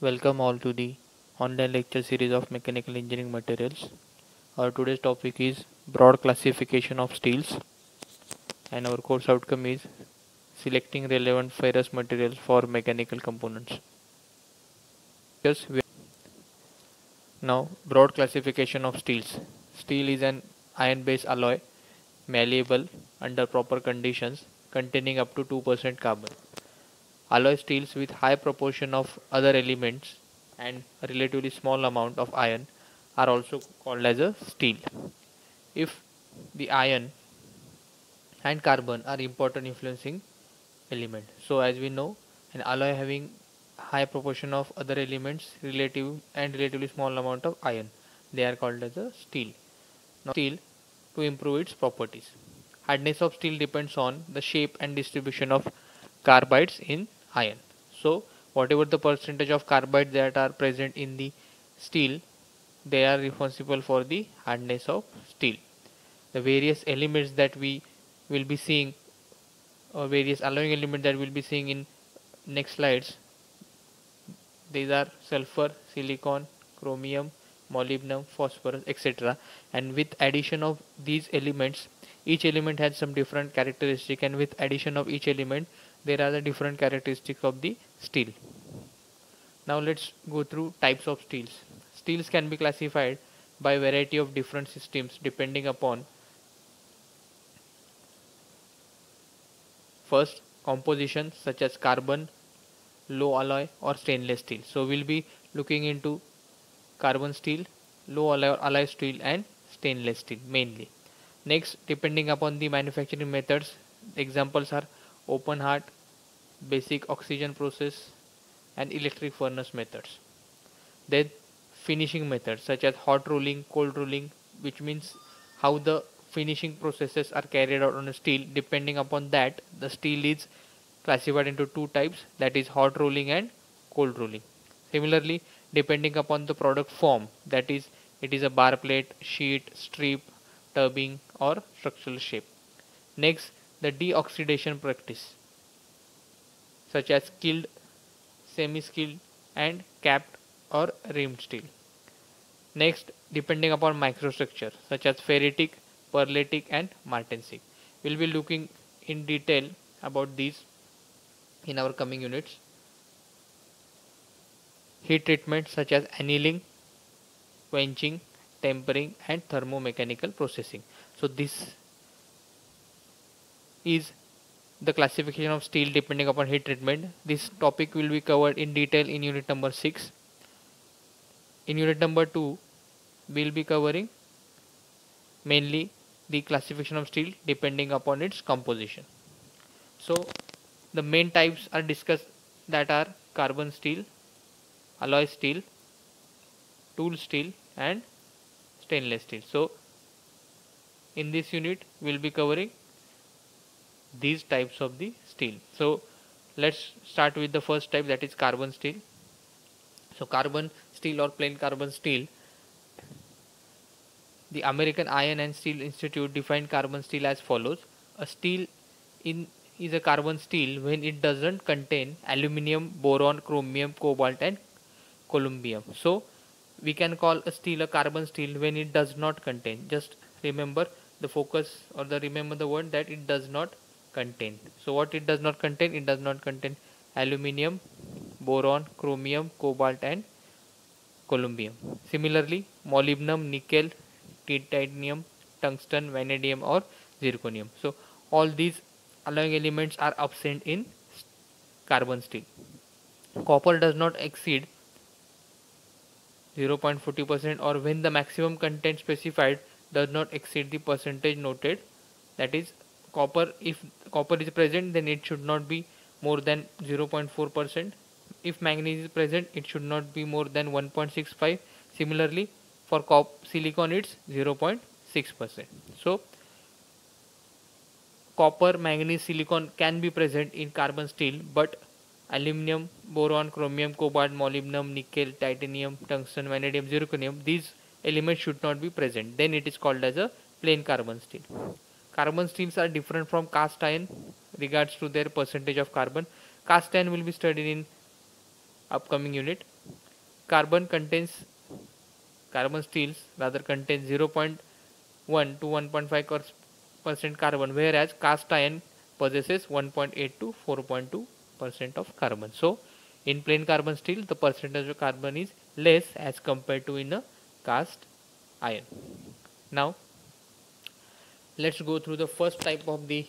Welcome all to the online lecture series of mechanical engineering materials. Our today's topic is broad classification of steels, and our course outcome is selecting relevant ferrous materials for mechanical components. Now, broad classification of steels. Steel is an iron-based alloy, malleable under proper conditions, containing up to 2% carbon. Alloy steels with high proportion of other elements and a relatively small amount of iron are also called as a steel. If the iron and carbon are important influencing element. So as we know, an alloy having high proportion of other elements relatively small amount of iron, they are called as a steel. Now steel to improve its properties. Hardness of steel depends on the shape and distribution of carbides in iron. So whatever the percentage of carbides that are present in the steel, they are responsible for the hardness of steel. The various elements that we will be seeing, or various alloying elements that we'll be seeing in next slides, these are sulfur, silicon, chromium, molybdenum, phosphorus, etc. And with addition of these elements, each element has some different characteristic, and with addition of each element there are the different characteristics of the steel. Now let's go through types of steels. Steels can be classified by variety of different systems depending upon first composition such as carbon, low alloy or stainless steel. So we'll be looking into carbon steel, low alloy steel and stainless steel mainly. Next, depending upon the manufacturing methods, examples are open heart, basic oxygen process and electric furnace methods. Then finishing methods such as hot rolling, cold rolling, which means how the finishing processes are carried out on a steel. Depending upon that, the steel is classified into two types, that is hot rolling and cold rolling. Similarly, depending upon the product form, that is it is a bar plate, sheet, strip, tubbing or structural shape. Next, the deoxidation practice such as skilled, semi-skilled and capped or rimmed steel. Next, depending upon microstructure such as ferritic, pearlitic and martensite. We'll be looking in detail about these in our coming units. Heat treatment such as annealing, quenching, tempering and thermomechanical processing. So this is the classification of steel depending upon heat treatment. This topic will be covered in detail in unit number 6. In unit number 2, we will be covering mainly the classification of steel depending upon its composition. So the main types are discussed, that are carbon steel, alloy steel, tool steel and stainless steel. So in this unit we will be covering these types of the steel. So let's start with the first type, that is carbon steel. So carbon steel or plain carbon steel, the American Iron and Steel Institute defined carbon steel as follows: a steel in is a carbon steel when it doesn't contain aluminum, boron, chromium, cobalt and columbium. So we can call a steel a carbon steel when it does not contain. Just remember the focus, or the remember the word that it does not contain. So what it does not contain? It does not contain aluminum, boron, chromium, cobalt and columbium. Similarly, molybdenum, nickel, titanium, tungsten, vanadium or zirconium. So all these alloying elements are absent in carbon steel. Copper does not exceed 0.40%, or when the maximum content specified does not exceed the percentage noted, that is copper, if copper is present then it should not be more than 0.4%. If manganese is present it should not be more than 1.65. Similarly for silicon it's 0.6%. So copper, manganese, silicon can be present in carbon steel, but aluminum, boron, chromium, cobalt, molybdenum, nickel, titanium, tungsten, vanadium, zirconium, these elements should not be present. Then it is called as a plain carbon steel. Carbon steels are different from cast iron regards to their percentage of carbon. Cast iron will be studied in upcoming unit. carbon steels rather contains 0.1 to 1.5% carbon, whereas cast iron possesses 1.8 to 4.2% of carbon. So in plain carbon steel, the percentage of carbon is less as compared to in a cast iron. Now let's go through the first type of the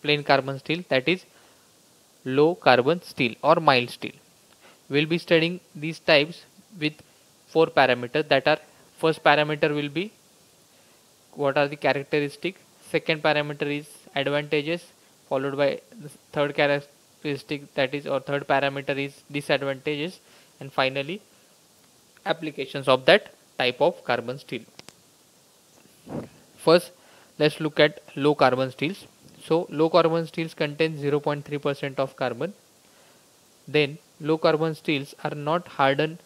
plain carbon steel, that is low carbon steel or mild steel. We'll be studying these types with four parameters, that are: first parameter will be what are the characteristics, second parameter is advantages, followed by the third characteristic, that is, or third parameter is disadvantages, and finally applications of that type of carbon steel. First, let's look at low carbon steels. So low carbon steels contain 0.3% of carbon. Then low carbon steels are not hardened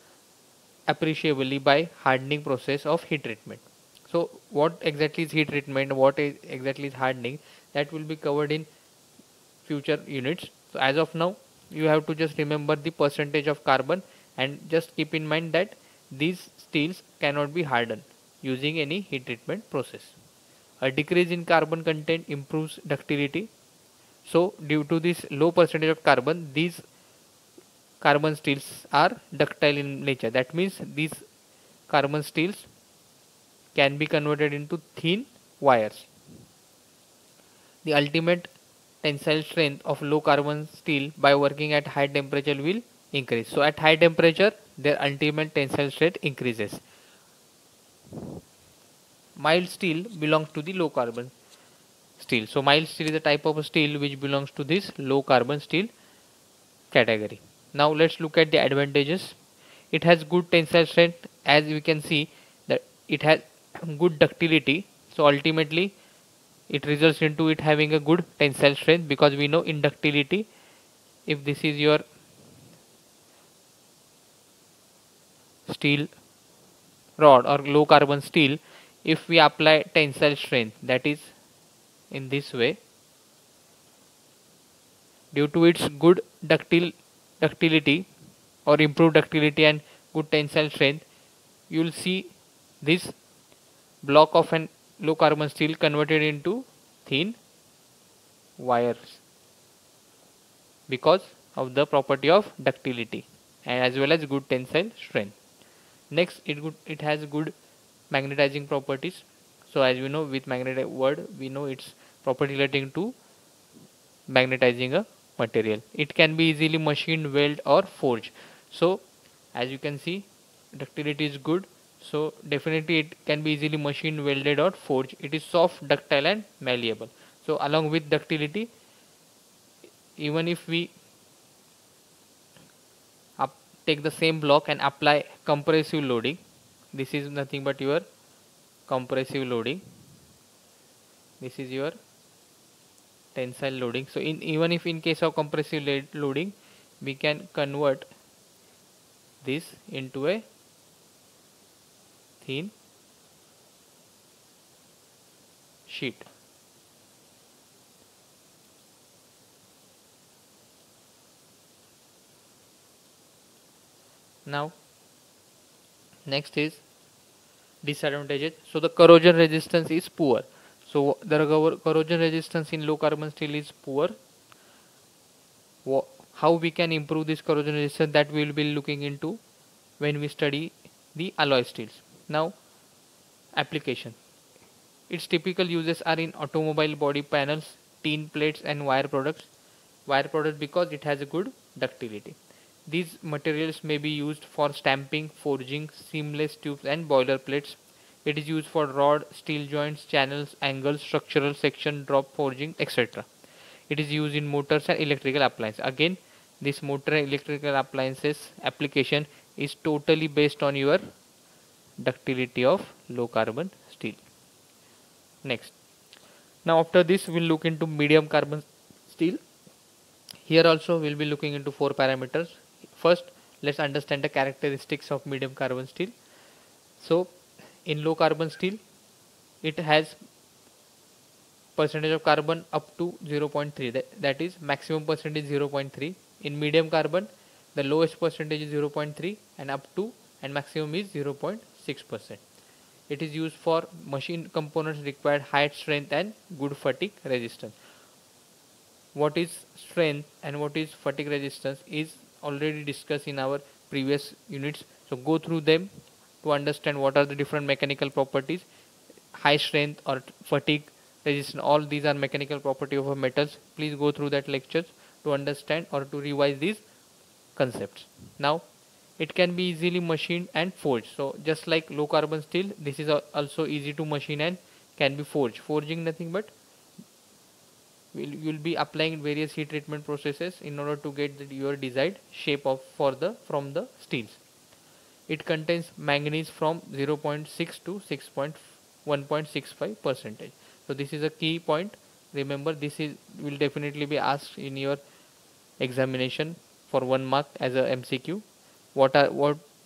appreciably by hardening process of heat treatment. So what exactly is heat treatment, exactly is hardening, that will be covered in future units. So as of now, you have to just remember the percentage of carbon and just keep in mind that these steels cannot be hardened using any heat treatment process. A decrease in carbon content improves ductility. So due to this low percentage of carbon, these carbon steels are ductile in nature. That means these carbon steels can be converted into thin wires. The ultimate tensile strength of low carbon steel by working at high temperature will increase. So at high temperature, their ultimate tensile strength increases. Mild steel belongs to the low carbon steel. So mild steel is a type of steel which belongs to this low carbon steel category. Now let's look at the advantages. It has good tensile strength, as we can see that it has good ductility. So ultimately it results into it having a good tensile strength, because we know in ductility, if this is your steel rod or low carbon steel, if we apply tensile strength, that is in this way, due to its good ductility or improved ductility and good tensile strength, you will see this block of an low carbon steel converted into thin wires because of the property of ductility and as well as good tensile strength. Next, it has good magnetizing properties. So as we know, with magnetic word, we know its property relating to magnetizing a material. It can be easily machined, weld or forged. So as you can see, ductility is good, so definitely it can be easily machined, welded or forged. It is soft, ductile and malleable. So along with ductility, even if we take the same block and apply compressive loading, this is nothing but your compressive loading, this is your tensile loading. So even if in case of compressive loading, we can convert this into a thin sheet. Now next is disadvantages. So the corrosion resistance is poor. So the corrosion resistance in low carbon steel is poor. How we can improve this corrosion resistance, that we will be looking into when we study the alloy steels. Now application. Its typical uses are in automobile body panels, tin plates and wire products. Wire products because it has a good ductility. These materials may be used for stamping, forging, seamless tubes and boiler plates. It is used for rod, steel joints, channels, angles, structural section, drop forging, etc. It is used in motors and electrical appliances. Again, this motor and electrical appliances application is totally based on your ductility of low carbon steel. Next. Now after this, we'll look into medium carbon steel. Here also we'll be looking into four parameters. First, let's understand the characteristics of medium carbon steel. So in low carbon steel, it has percentage of carbon up to 0.3, that is maximum percentage 0.3. In medium carbon, The lowest percentage is 0.3 and up to and maximum is 0.6%. It is used for machine components required high strength and good fatigue resistance. What is strength and what is fatigue resistance is already discussed in our previous units. So go through them to understand what are the different mechanical properties. High strength or fatigue resistance, all these are mechanical property of metals. Please go through that lectures to understand or to revise these concepts. Now it can be easily machined and forged. So just like low carbon steel, this is also easy to machine and can be forged. Forging nothing but you'll be applying various heat treatment processes in order to get your desired shape of from the steels. It contains manganese from 0.6 to 1.65 percentage. So this is a key point. Remember, this is will definitely be asked in your examination for 1 mark as a MCQ. What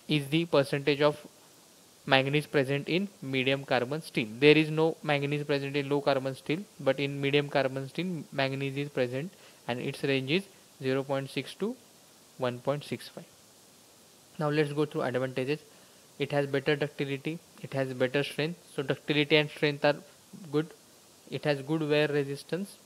is the percentage of manganese present in medium carbon steel? There is no manganese present in low carbon steel, but in medium carbon steel manganese is present and its range is 0.6 to 1.65. Now let's go through advantages. It has better ductility, it has better strength. So ductility and strength are good. It has good wear resistance.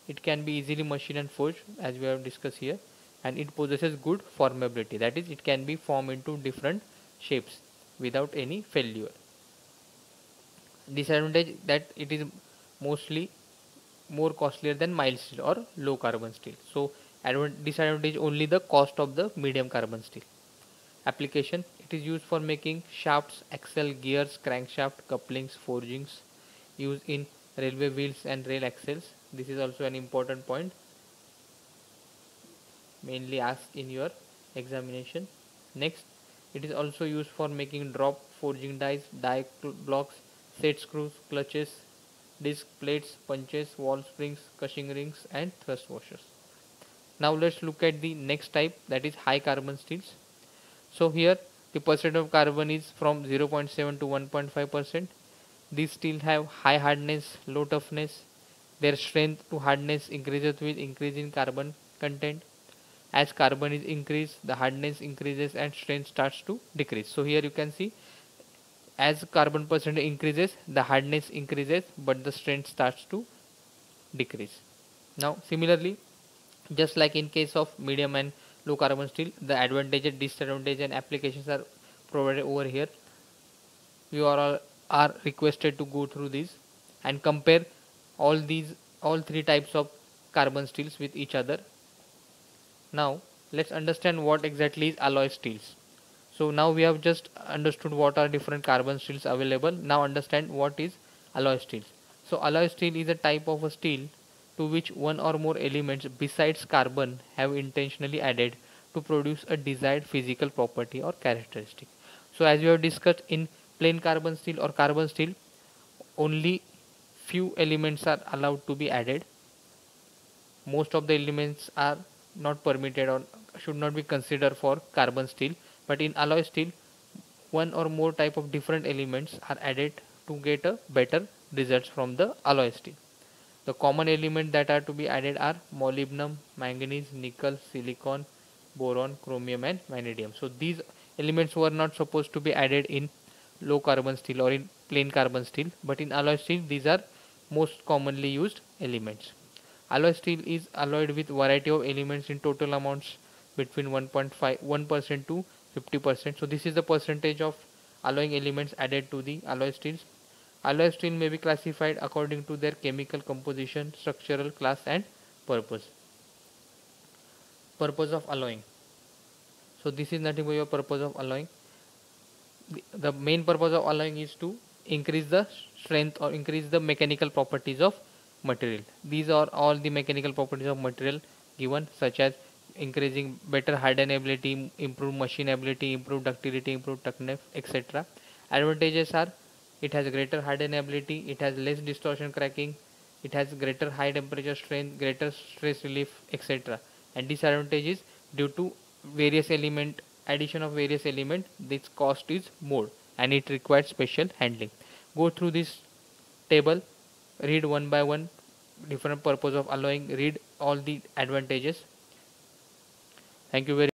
It can be easily machined and forged as we have discussed here, and it possesses good formability. That is, it can be formed into different shapes without any failure. Disadvantage that it is mostly more costlier than mild steel or low carbon steel. So disadvantage only the cost of the medium carbon steel. Application: it is used for making shafts, axle, gears, crankshaft, couplings, forgings, used in railway wheels and rail axles. This is also an important point, mainly asked in your examination. Next, it is also used for making drop forging dies, blocks, set screws, clutches, disc plates, punches, wall springs, cushing rings, and thrust washers. Now let's look at the next type, that is high carbon steels. So here the percent of carbon is from 0.7 to 1.5%. These steel have high hardness, low toughness. Their strength to hardness increases with increase in carbon content. As carbon is increased, the hardness increases and strength starts to decrease. So here you can see, as carbon percentage increases, the hardness increases, but the strength starts to decrease. Now similarly, just like in case of medium and low carbon steel, the advantages, disadvantages and applications are provided over here. You are requested to go through these and compare all three types of carbon steels with each other. Now let's understand what exactly is alloy steels. So now we have just understood what are different carbon steels available. Now understand what is alloy steels. So alloy steel is a type of a steel to which one or more elements besides carbon have intentionally added to produce a desired physical property or characteristic. So as we have discussed, in plain carbon steel or carbon steel, only few elements are allowed to be added. Most of the elements are not permitted or should not be considered for carbon steel, but in alloy steel one or more type of different elements are added to get a better results from the alloy steel. The common elements that are to be added are molybdenum, manganese, nickel, silicon, boron, chromium and vanadium. So these elements were not supposed to be added in low carbon steel or in plain carbon steel, but in alloy steel these are most commonly used elements. Alloy steel is alloyed with variety of elements in total amounts between 1.5% to 50%. So this is the percentage of alloying elements added to the alloy steels. Alloy steel may be classified according to their chemical composition, structural class and purpose. Purpose of alloying. So this is nothing but your purpose of alloying. The main purpose of alloying is to increase the strength or increase the mechanical properties of material. These are all the mechanical properties of material given, such as increasing better hardenability, improve machinability, improve ductility, improve toughness, etc. Advantages are, it has greater hardenability, it has less distortion cracking, it has greater high temperature strength, greater stress relief, etc. And disadvantages, due to various element addition of various element, this cost is more and it requires special handling. Go through this table, read one by one different purpose of alloying, read all the advantages. Thank you very